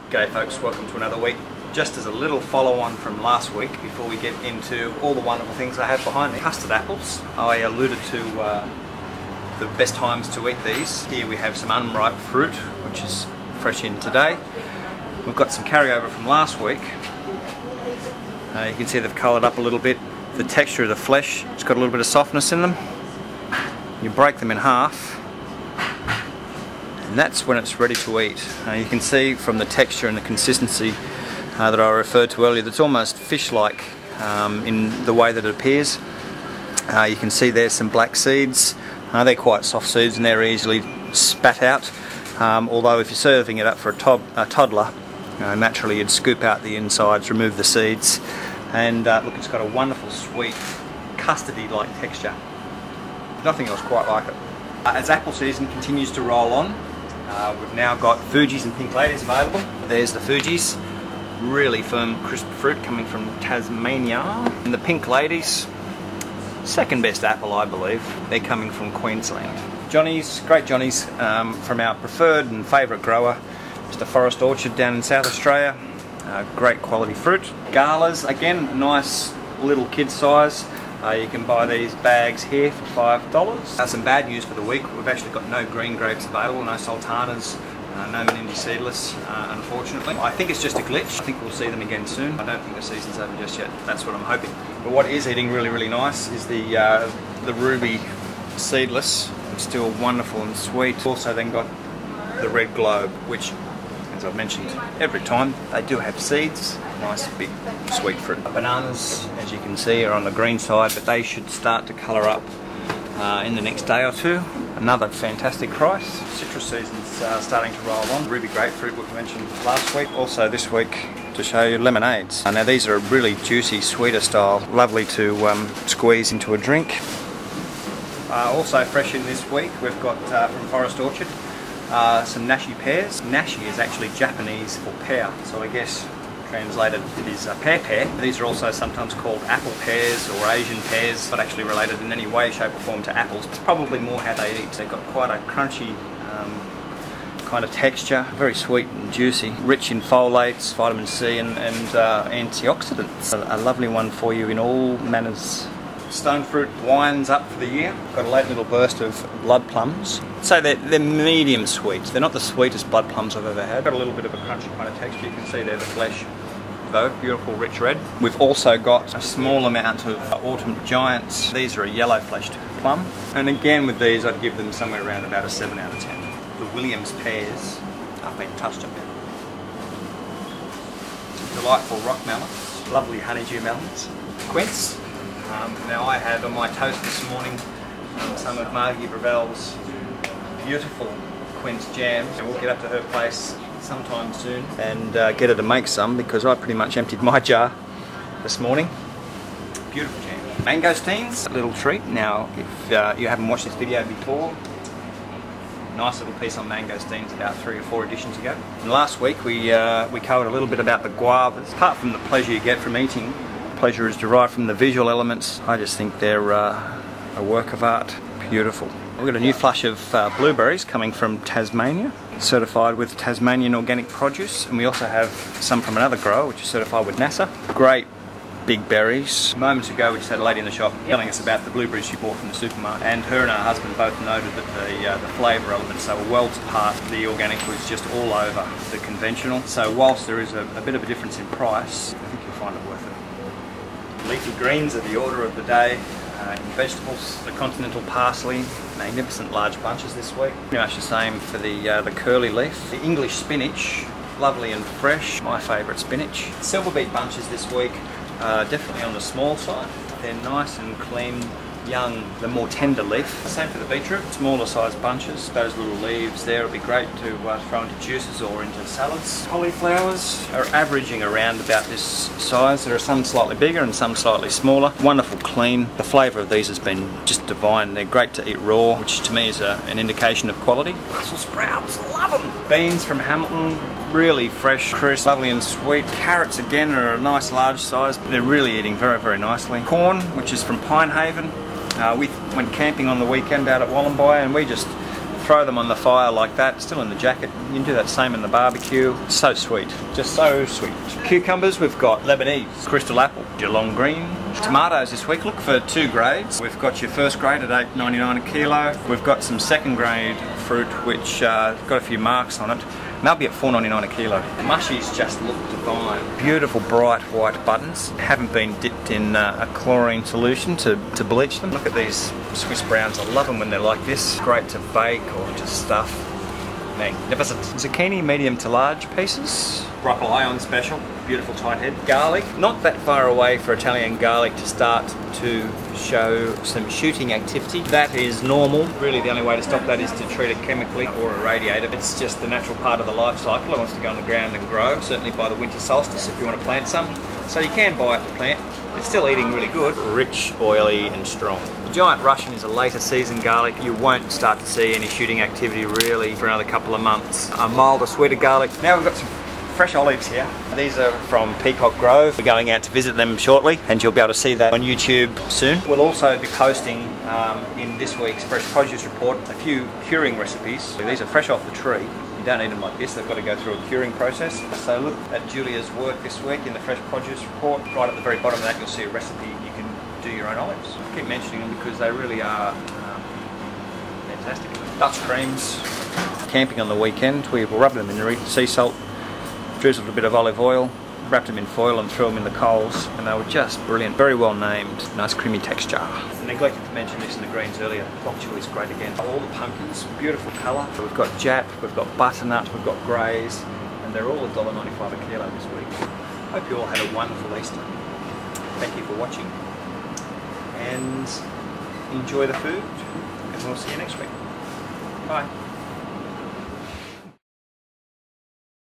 G'day folks, welcome to another week. Just as a little follow on from last week, before we get into all the wonderful things I have behind me. Custard apples. I alluded to the best times to eat these. Here we have some unripe fruit, which is fresh in today. We've got some carryover from last week. You can see they've coloured up a little bit. The texture of the flesh, it's got a little bit of softness in them. You break them in half, and that's when it's ready to eat. You can see from the texture and the consistency that I referred to earlier, that's almost fish-like in the way that it appears. You can see there's some black seeds. They're quite soft seeds and they're easily spat out. Although if you're serving it up for a toddler, naturally you'd scoop out the insides, remove the seeds, and look, it's got a wonderful sweet custardy-like texture. Nothing else quite like it. As apple season continues to roll on, we've now got Fuji's and Pink Ladies available. There's the Fuji's, really firm, crisp fruit coming from Tasmania. And the Pink Ladies, second best apple I believe. They're coming from Queensland. Johnny's, great Johnny's, from our preferred and favourite grower, Mr. Forest Orchard down in South Australia. Great quality fruit. Galas, again, nice little kid size. You can buy these bags here for $5. Some bad news for the week. We've actually got no green grapes available, no sultanas, no Menindee seedless, unfortunately. I think it's just a glitch. I think we'll see them again soon. I don't think the season's over just yet. That's what I'm hoping. But what is eating really, really nice is the ruby seedless. It's still wonderful and sweet. Also then got the red globe, which, as I've mentioned every time, they do have seeds. Nice big sweet fruit. Bananas, as you can see, are on the green side, but they should start to colour up in the next day or two. Another fantastic price. Citrus season's starting to roll on. Ruby grapefruit, which we mentioned last week. Also this week to show you lemonades. Now these are a really juicy, sweeter style. Lovely to squeeze into a drink. Also fresh in this week, we've got from Forest Orchard some nashi pears. Nashi is actually Japanese for pear, so I guess translated it is pear. These are also sometimes called apple pears or Asian pears, not actually related in any way, shape or form to apples. It's probably more how they eat. They've got quite a crunchy kind of texture, very sweet and juicy, rich in folates, vitamin C and antioxidants. A lovely one for you in all manners. Stone fruit winds up for the year. Got a late little burst of blood plums. So they're medium sweet. They're not the sweetest blood plums I've ever had. Got a little bit of a crunchy kind of texture. You can see there the flesh, though, beautiful rich red. We've also got a small amount of autumn giants. These are a yellow fleshed plum. And again with these I'd give them somewhere around about a 7 out of 10. The Williams pears have been touched a bit. Delightful rock melons. Lovely honeydew melons. Quince. Now I had on my toast this morning some of Margie Brevel's beautiful quince jam. And we'll get up to her place sometime soon and get her to make some, because I pretty much emptied my jar this morning. Beautiful jam. Mangosteens, a little treat. Now if you haven't watched this video before, nice little piece on mangosteens about 3 or 4 editions ago. And last week we covered a little bit about the guavas. Apart from the pleasure you get from eating, pleasure is derived from the visual elements. I just think they're a work of art. Beautiful. We've got a new flush of blueberries coming from Tasmania, certified with Tasmanian organic produce, and we also have some from another grower which is certified with NASA. Great big berries. Moments ago we just had a lady in the shop telling us about the blueberries she bought from the supermarket, and her and her husband both noted that the flavour elements, they were worlds apart. The organic was just all over the conventional. So whilst there is a bit of a difference in price, I think you'll find it worth it. Leafy greens are the order of the day. In vegetables, the continental parsley, magnificent large bunches this week. Pretty much the same for the curly leaf. The English spinach, lovely and fresh, my favourite spinach. Silver beet bunches this week, definitely on the small side. They're nice and clean, young, the more tender leaf. Same for the beetroot, smaller sized bunches. Those little leaves there would be great to throw into juices or into salads. Cauliflowers are averaging around about this size. There are some slightly bigger and some slightly smaller. Wonderful clean. The flavour of these has been just divine. They're great to eat raw, which to me is an indication of quality. Brussels sprouts, love them! Beans from Hamilton, really fresh, crisp, lovely and sweet. Carrots again are a nice large size. They're really eating very, very nicely. Corn, which is from Pinehaven. We went camping on the weekend out at Wollombi and we just throw them on the fire like that, still in the jacket. You can do that same in the barbecue. So sweet, just so sweet. Cucumbers, we've got Lebanese, crystal apple, Geelong green. Tomatoes this week, look for 2 grades. We've got your first grade at $8.99 a kilo. We've got some second grade fruit which got a few marks on it. And they'll be at $4.99 a kilo. Mushies just look divine. Beautiful bright white buttons. Haven't been dipped in a chlorine solution to bleach them. Look at these Swiss browns. I love them when they're like this. Great to bake or to stuff. Magnificent. Zucchini, medium to large pieces. Broccoli on special. Beautiful tight head. Garlic. Not that far away for Italian garlic to start to show some shooting activity. That is normal. Really the only way to stop that is to treat it chemically or irradiate it. It's just the natural part of the life cycle. It wants to go on the ground and grow. Certainly by the winter solstice if you want to plant some. So you can buy it to plant. It's still eating really good. Rich, oily and strong. The giant Russian is a later season garlic. You won't start to see any shooting activity really for another couple of months. A milder, sweeter garlic. Now we've got some fresh olives here. These are from Peacock Grove. We're going out to visit them shortly and you'll be able to see that on YouTube soon. We'll also be posting in this week's Fresh Produce Report a few curing recipes. These are fresh off the tree. You don't eat them like this, they've got to go through a curing process. So look at Julia's work this week in the Fresh Produce Report. Right at the very bottom of that you'll see a recipe. You can do your own olives. I keep mentioning them because they really are fantastic. Dutch creams. Camping on the weekend, we will rub them in sea salt, drizzled a bit of olive oil, wrapped them in foil and threw them in the coals, and they were just brilliant. Very well named. Nice creamy texture. I neglected to mention this in the greens earlier. Bok choy is great again. All the pumpkins, beautiful colour. We've got Jap, we've got butternut, we've got greys, and they're all $1.95 a kilo this week. Hope you all had a wonderful Easter. Thank you for watching, and enjoy the food, and we'll see you next week. Bye.